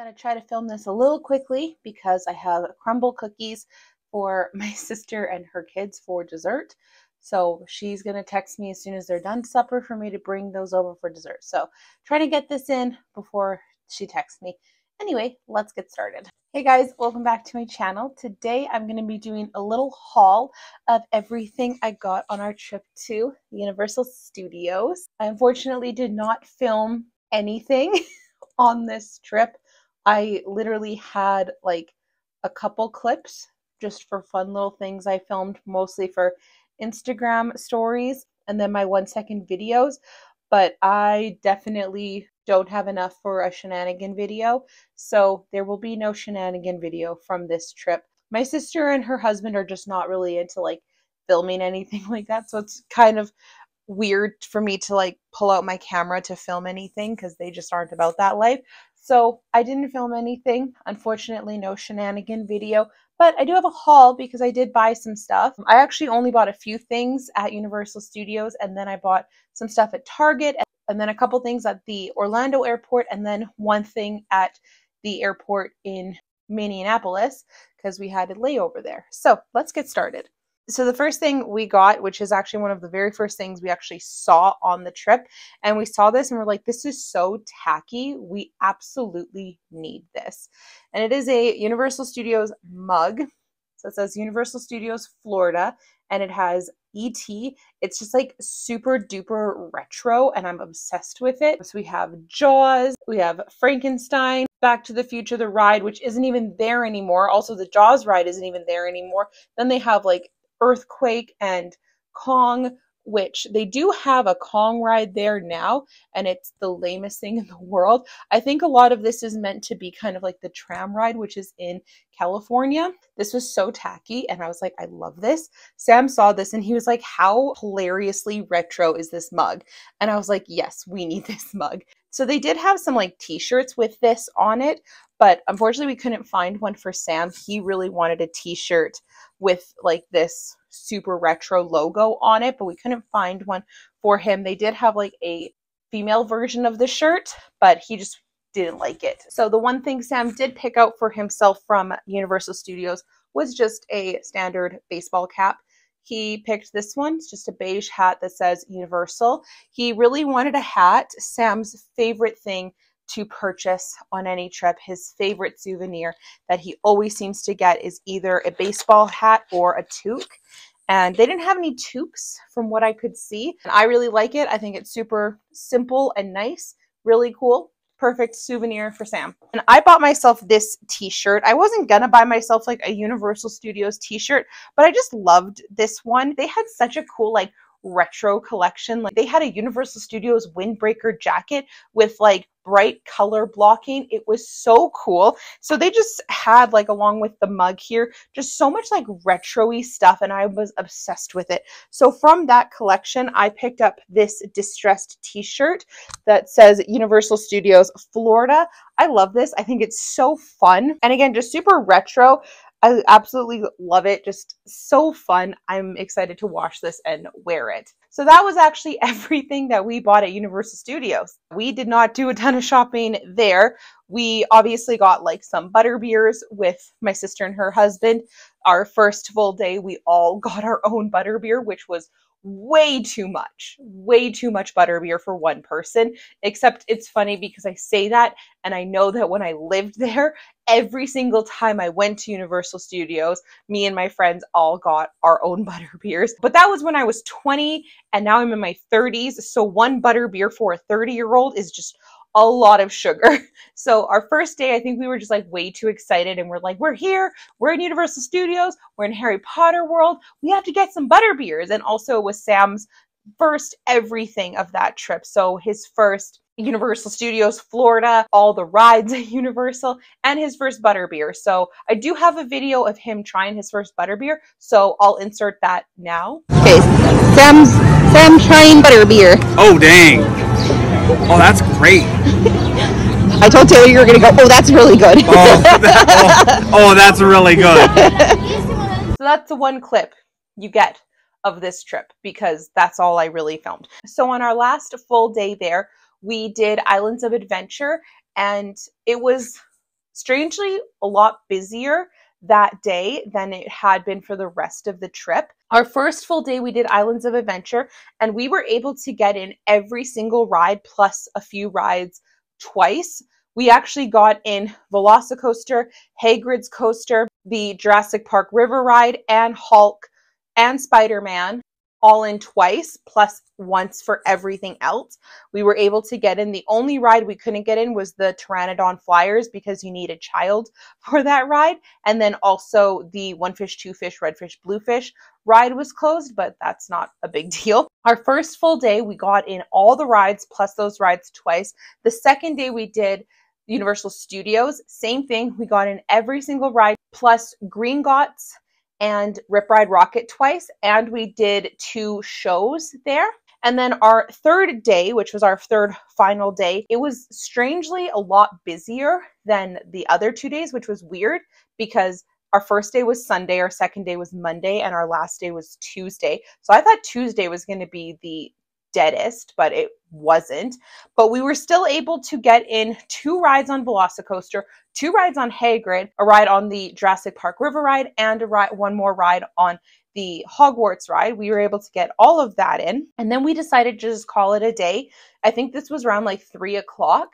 Gonna try to film this a little quickly because I have crumble cookies for my sister and her kids for dessert. So she's gonna text me as soon as they're done supper for me to bring those over for dessert. So trying to get this in before she texts me. Anyway, let's get started. Hey guys, welcome back to my channel. Today I'm going to be doing a little haul of everything I got on our trip to Universal Studios. I unfortunately did not film anything on this trip. I literally had like a couple clips just for fun little things I filmed, mostly for Instagram stories and then my 1-second videos, but I definitely don't have enough for a shenanigan video, so there will be no shenanigan video from this trip. My sister and her husband are just not really into like filming anything like that, so it's kind of weird for me to like pull out my camera to film anything because they just aren't about that life. So I didn't film anything. Unfortunately, no shenanigan video, but I do have a haul because I did buy some stuff. I actually only bought a few things at Universal Studios, and then I bought some stuff at Target, and then a couple things at the Orlando airport, and then one thing at the airport in Minneapolis because we had a layover there. So let's get started. So the first thing we got, which is actually one of the very first things we actually saw on the trip, and we saw this and we're like, this is so tacky. We absolutely need this. And it is a Universal Studios mug. So it says Universal Studios Florida, and it has E.T. It's just like super duper retro, and I'm obsessed with it. So we have Jaws, we have Frankenstein, Back to the Future, the ride, which isn't even there anymore. Also, the Jaws ride isn't even there anymore. Then they have like Earthquake and Kong, which they do have a Kong ride there now, and it's the lamest thing in the world. I think a lot of this is meant to be kind of like the tram ride, which is in California. This was so tacky, and I was like, I love this. Sam saw this and he was like, how hilariously retro is this mug? And I was like, yes, we need this mug. So they did have some like t-shirts with this on it, but unfortunately we couldn't find one for Sam. He really wanted a t-shirt with like this super retro logo on it, but we couldn't find one for him. They did have like a female version of the shirt, but he just didn't like it. So the one thing Sam did pick out for himself from Universal Studios was just a standard baseball cap. He picked this one. It's just a beige hat that says Universal. He really wanted a hat. Sam's favorite thing to purchase on any trip, his favorite souvenir that he always seems to get is either a baseball hat or a toque. And they didn't have any toques from what I could see. And I really like it. I think it's super simple and nice, really cool. Perfect souvenir for Sam. And I bought myself this t-shirt. I wasn't gonna buy myself like a Universal Studios t-shirt, but I just loved this one. They had such a cool like retro collection. Like they had a Universal Studios windbreaker jacket with like bright color blocking. It was so cool. So they just had like, along with the mug here, just so much like retro-y stuff, and I was obsessed with it. So from that collection, I picked up this distressed t-shirt that says Universal Studios Florida. I love this. I think it's so fun. And again, just super retro. I absolutely love it. Just so fun. I'm excited to wash this and wear it. So that was actually everything that we bought at Universal Studios. We did not do a ton of shopping there. We obviously got like some butterbeers with my sister and her husband. Our first full day, we all got our own butterbeer, which was way too much butterbeer for one person. Except it's funny because I say that and I know that when I lived there, every single time I went to Universal Studios, me and my friends all got our own butterbeers. But that was when I was 20, and now I'm in my 30s. So one butterbeer for a 30-year-old is just a lot of sugar. So our first day, I think we were just like way too excited, and we're like, we're here, we're in Universal Studios, we're in Harry Potter world, we have to get some butterbeers. And also it was Sam's first everything of that trip. So his first Universal Studios Florida, all the rides at Universal, and his first butterbeer. So I do have a video of him trying his first butterbeer, so I'll insert that now. Okay, Sam trying butterbeer. Oh dang. Oh, that's great. I told Taylor you were going to go, oh, that's really good. Oh, that's really good. So that's the one clip you get of this trip because that's all I really filmed. So on our last full day there, we did Islands of Adventure, and it was strangely a lot busier that day than it had been for the rest of the trip. Our first full day, we did Islands of Adventure, and we were able to get in every single ride plus a few rides twice. We actually got in Velocicoaster, Hagrid's Coaster, the Jurassic Park River Ride, and Hulk and Spider-Man all in twice, plus once for everything else. We were able to get in. The only ride we couldn't get in was the Pteranodon Flyers because you need a child for that ride. And then also the One Fish, Two Fish, Red Fish, Blue Fish ride was closed, but that's not a big deal. Our first full day, we got in all the rides plus those rides twice. The second day we did Universal Studios, same thing. We got in every single ride plus Gringotts and Rip Ride Rocket twice, and we did 2 shows there. And then our third day, which was our third final day, it was strangely a lot busier than the other 2 days, which was weird because our first day was Sunday, our second day was Monday, and our last day was Tuesday. So I thought Tuesday was going to be the deadest, but it wasn't. But we were still able to get in 2 rides on Velocicoaster, 2 rides on Hagrid, a ride on the Jurassic Park River Ride, and one more ride on the Hogwarts ride. We were able to get all of that in. And then we decided to just call it a day. I think this was around like 3 o'clock.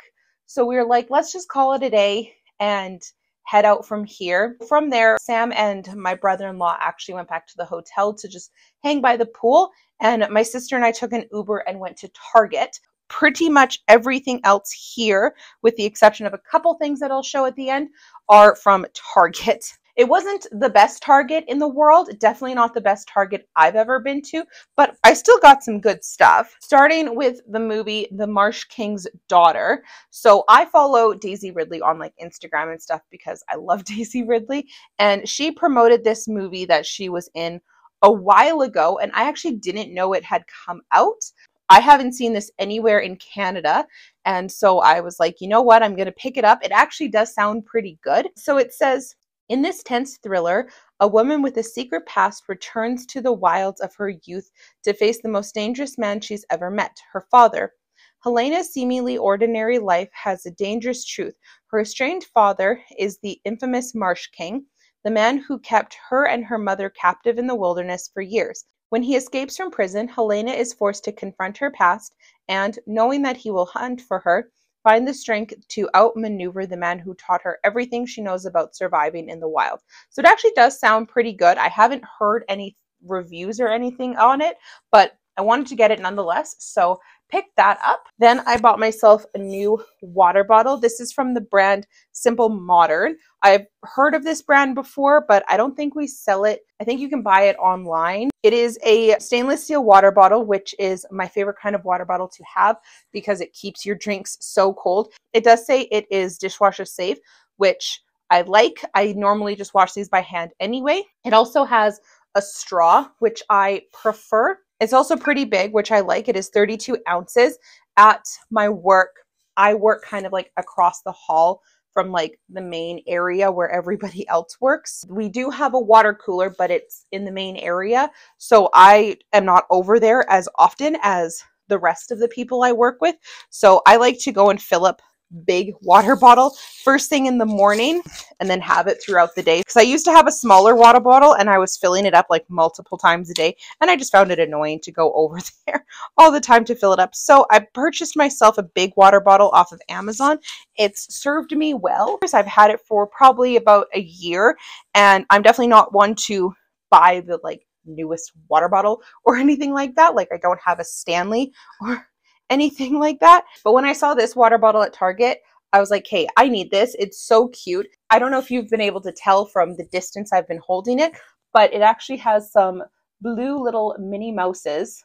So we were like, let's just call it a day and head out from here. From there, Sam and my brother-in-law actually went back to the hotel to just hang by the pool. And my sister and I took an Uber and went to Target. Pretty much everything else here, with the exception of a couple things that I'll show at the end, are from Target. It wasn't the best Target in the world, definitely not the best Target I've ever been to, but I still got some good stuff. Starting with the movie The Marsh King's Daughter. So I follow Daisy Ridley on like Instagram and stuff because I love Daisy Ridley, and she promoted this movie that she was in a while ago, and I actually didn't know it had come out. I haven't seen this anywhere in Canada, and so I was like, you know what, I'm going to pick it up. It actually does sound pretty good. So it says, in this tense thriller, a woman with a secret past returns to the wilds of her youth to face the most dangerous man she's ever met, her father. Helena's seemingly ordinary life has a dangerous truth. Her estranged father is the infamous Marsh King, the man who kept her and her mother captive in the wilderness for years. When he escapes from prison, Helena is forced to confront her past and, knowing that he will hunt for her, find the strength to outmaneuver the man who taught her everything she knows about surviving in the wild. So it actually does sound pretty good. I haven't heard any reviews or anything on it, but I wanted to get it nonetheless, so picked that up. Then I bought myself a new water bottle. This is from the brand Simple Modern. I've heard of this brand before, but I don't think we sell it. I think you can buy it online. It is a stainless steel water bottle, which is my favorite kind of water bottle to have because it keeps your drinks so cold. It does say it is dishwasher safe, which I like. I normally just wash these by hand anyway. It also has a straw, which I prefer. It's also pretty big, which I like. It is 32 ounces. At my work, I work kind of like across the hall from like the main area where everybody else works. We do have a water cooler, but it's in the main area. So I am not over there as often as the rest of the people I work with. So I like to go and fill up big water bottle first thing in the morning and then have it throughout the day, because I used to have a smaller water bottle and I was filling it up like multiple times a day, and I just found it annoying to go over there all the time to fill it up. So I purchased myself a big water bottle off of Amazon. It's served me well. I've had it for probably about a year, and I'm definitely not one to buy the like newest water bottle or anything like that. Like I don't have a Stanley or anything like that. But when I saw this water bottle at Target, I was like, hey, I need this. It's so cute. I don't know if you've been able to tell from the distance I've been holding it, but it actually has some blue little Minnie Mouses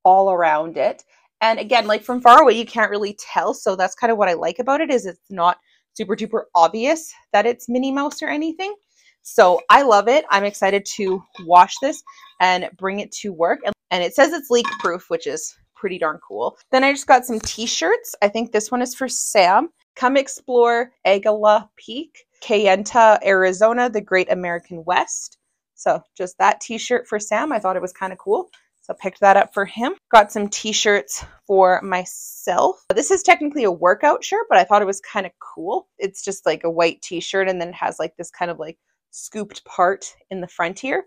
all around it. And again, like from far away, you can't really tell. So that's kind of what I like about it, is it's not super duper obvious that it's Minnie Mouse or anything. So I love it. I'm excited to wash this and bring it to work. And it says it's leak proof, which is pretty darn cool. Then I just got some t-shirts. I think this one is for Sam. Come explore Agala Peak, Kayenta, Arizona, the Great American West. So just that t-shirt for Sam. I thought it was kind of cool. So I picked that up for him. Got some t-shirts for myself. This is technically a workout shirt, but I thought it was kind of cool. It's just like a white t-shirt and then it has like this kind of like scooped part in the front here.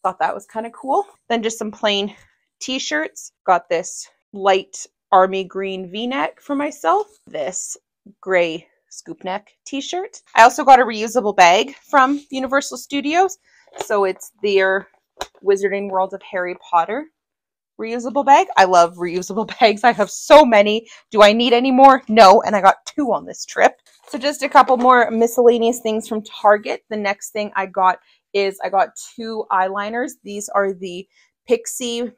Thought that was kind of cool. Then just some plain t-shirts. Got this light army green v-neck for myself. This gray scoop neck t-shirt. I also got a reusable bag from Universal Studios. So it's their Wizarding World of Harry Potter reusable bag. I love reusable bags. I have so many. Do I need any more? No. And I got 2 on this trip. So just a couple more miscellaneous things from Target. The next thing I got is I got 2 eyeliners. These are the Pixie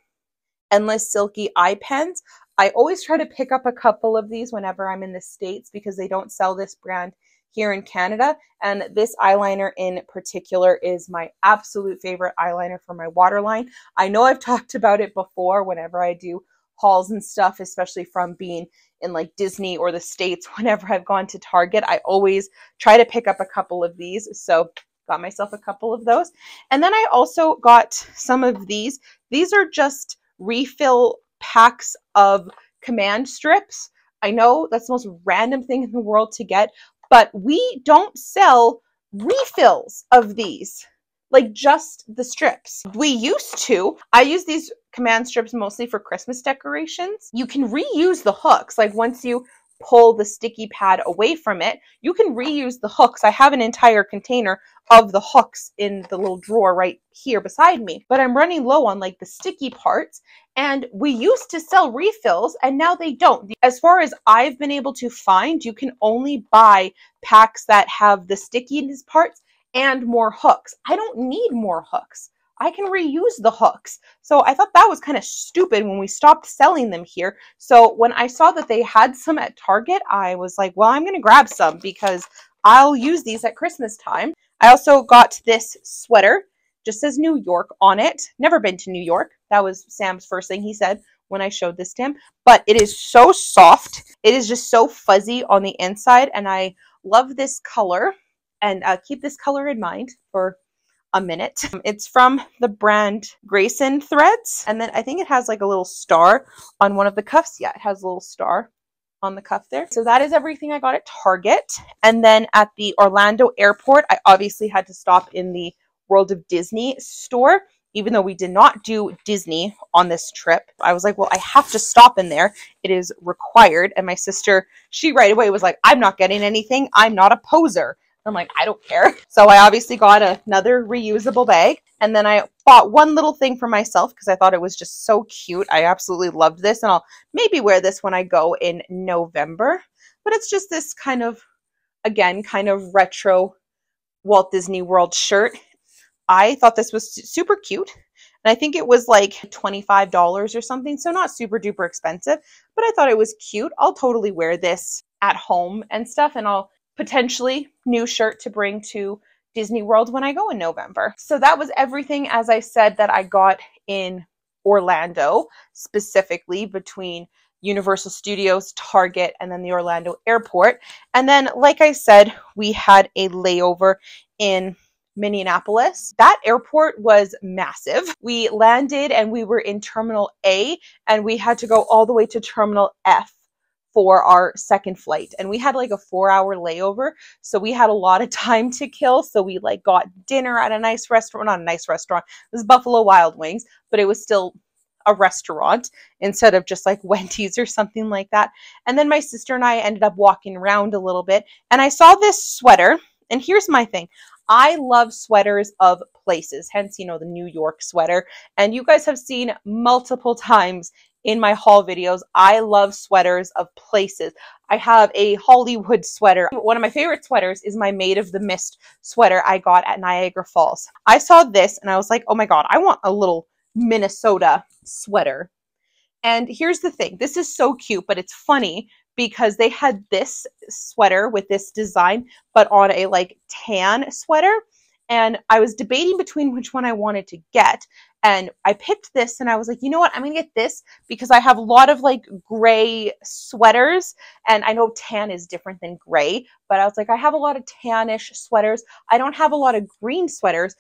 Endless Silky Eye Pens. I always try to pick up a couple of these whenever I'm in the States because they don't sell this brand here in Canada. And this eyeliner in particular is my absolute favorite eyeliner for my waterline. I know I've talked about it before whenever I do hauls and stuff, especially from being in like Disney or the States. Whenever I've gone to Target, I always try to pick up a couple of these. So got myself a couple of those. And then I also got some of these. These are just refill packs of command strips. I know that's the most random thing in the world to get, but we don't sell refills of these, like just the strips. We used to. I use these command strips mostly for Christmas decorations. You can reuse the hooks. Like once you pull the sticky pad away from it, you can reuse the hooks. I have an entire container of the hooks in the little drawer right here beside me, but I'm running low on like the sticky parts, and we used to sell refills and now they don't. As far as I've been able to find, you can only buy packs that have the stickiness parts and more hooks. I don't need more hooks. I can reuse the hooks. So I thought that was kind of stupid when we stopped selling them here. So when I saw that they had some at Target, I was like, well, I'm going to grab some because I'll use these at Christmas time. I also got this sweater. Just says New York on it. Never been to New York. That was Sam's first thing he said when I showed this to him. But it is so soft. It is just so fuzzy on the inside. And I love this color. And keep this color in mind for a minute. It's from the brand Grayson Threads. And then I think it has like a little star on one of the cuffs. Yeah, it has a little star on the cuff there. So that is everything I got at Target. And then at the Orlando airport, I obviously had to stop in the World of Disney store. Even though we did not do Disney on this trip, I was like, well, I have to stop in there. It is required. And my sister, she right away was like, I'm not getting anything. I'm not a poser. I'm like, I don't care. So I obviously got another reusable bag. And then I bought one little thing for myself because I thought it was just so cute. I absolutely loved this. And I'll maybe wear this when I go in November. But it's just this kind of, again, kind of retro Walt Disney World shirt. I thought this was super cute. And I think it was like $25 or something. So not super duper expensive. But I thought it was cute. I'll totally wear this at home and stuff. And I'll potentially new shirt to bring to Disney World when I go in November. So that was everything, as I said, that I got in Orlando, specifically between Universal Studios, Target, and then the Orlando airport. And then, like I said, we had a layover in Minneapolis. That airport was massive. We landed and we were in Terminal A, and we had to go all the way to Terminal F for our second flight. And we had like a 4-hour layover. So we had a lot of time to kill. So we like got dinner at a nice restaurant, not a nice restaurant. It was Buffalo Wild Wings, but it was still a restaurant instead of just like Wendy's or something like that. And then my sister and I ended up walking around a little bit, and I saw this sweater. And here's my thing. I love sweaters of places, hence, you know, the New York sweater. And you guys have seen multiple times in my haul videos, I love sweaters of places. I have a Hollywood sweater. One of my favorite sweaters is my Made of the Mist sweater I got at Niagara Falls. I saw this and I was like, oh my God, I want a little Minnesota sweater. And here's the thing. This is so cute, but it's funny because they had this sweater with this design, but on a like tan sweater. And I was debating between which one I wanted to get. And I picked this and I was like, you know what? I'm going to get this because I have a lot of like gray sweaters. And I know tan is different than gray, but I was like, I have a lot of tannish sweaters. I don't have a lot of green sweaters.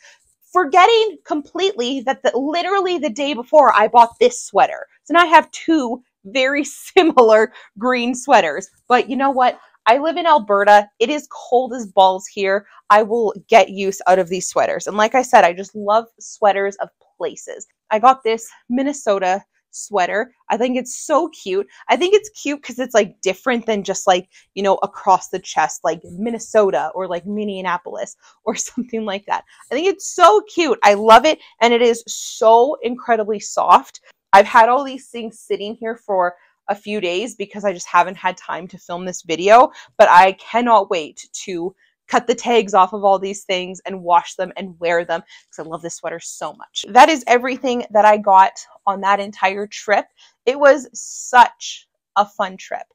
forgetting completely that literally the day before I bought this sweater. So now I have two very similar green sweaters. But you know what? I live in Alberta. It is cold as balls here. I will get use out of these sweaters. And like I said, I just love sweaters of places. I got this Minnesota sweater. I think it's so cute. I think it's cute because it's like different than just like, you know, across the chest, like Minnesota or like Minneapolis or something like that. I think it's so cute. I love it. And it is so incredibly soft. I've had all these things sitting here for a few days because I just haven't had time to film this video, but I cannot wait to cut the tags off of all these things and wash them and wear them because I love this sweater so much. That is everything that I got on that entire trip. It was such a fun trip.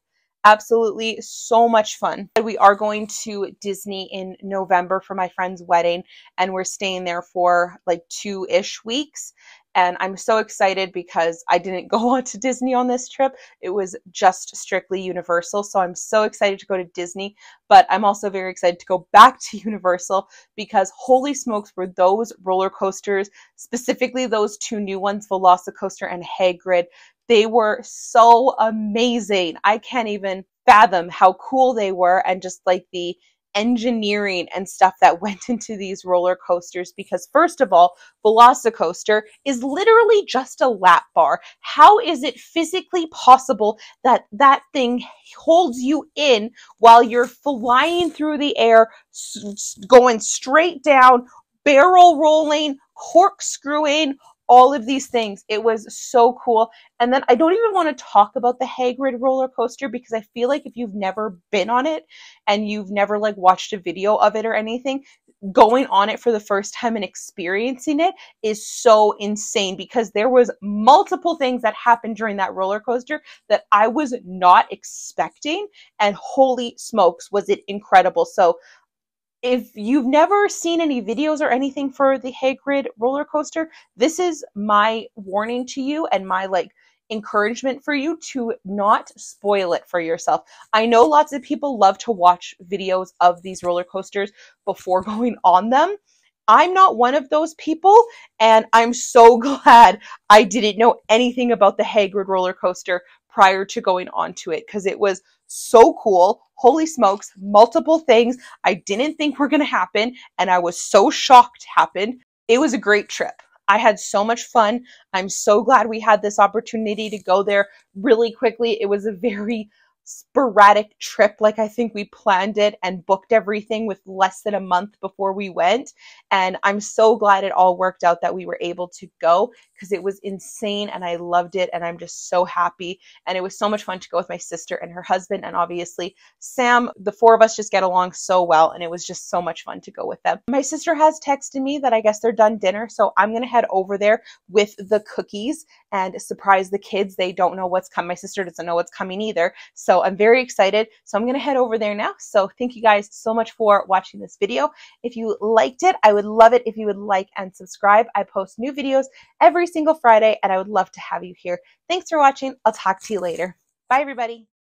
Absolutely so much fun. We are going to Disney in November for my friend's wedding, and we're staying there for like 2-ish weeks. And I'm so excited because I didn't go on to Disney on this trip. It was just strictly Universal. So I'm so excited to go to Disney, but I'm also very excited to go back to Universal because holy smokes were those roller coasters, specifically those two new ones, Velocicoaster and Hagrid. They were so amazing. I can't even fathom how cool they were and just like the engineering and stuff that went into these roller coasters because first of all, Velocicoaster is literally just a lap bar. How is it physically possible that that thing holds you in while you're flying through the air, going straight down, barrel rolling, corkscrewing, all of these things? It was so cool. And then I don't even want to talk about the Hagrid roller coaster because I feel like if you've never been on it and you've never like watched a video of it or anything, going on it for the first time and experiencing it is so insane because there was multiple things that happened during that roller coaster that I was not expecting, and holy smokes was it incredible. So if you've never seen any videos or anything for the Hagrid roller coaster, this is my warning to you and my like encouragement for you to not spoil it for yourself. I know lots of people love to watch videos of these roller coasters before going on them. I'm not one of those people, and I'm so glad I didn't know anything about the Hagrid roller coaster prior to going onto it because it was so cool. Holy smokes, multiple things I didn't think were going to happen, and I was so shocked happened. It was a great trip. I had so much fun. I'm so glad we had this opportunity to go there really quickly. It was a very sporadic trip. Like I think we planned it and booked everything with less than a month before we went. And I'm so glad it all worked out that we were able to go because it was insane and I loved it. And I'm just so happy. And it was so much fun to go with my sister and her husband. And obviously Sam, the four of us just get along so well. And it was just so much fun to go with them. My sister has texted me that I guess they're done dinner. So I'm going to head over there with the cookies and surprise the kids. They don't know what's coming. My sister doesn't know what's coming either. So I'm very excited. So I'm going to head over there now. So thank you guys so much for watching this video. If you liked it, I would love it if you would like and subscribe. I post new videos every single Friday and I would love to have you here. Thanks for watching. I'll talk to you later. Bye everybody.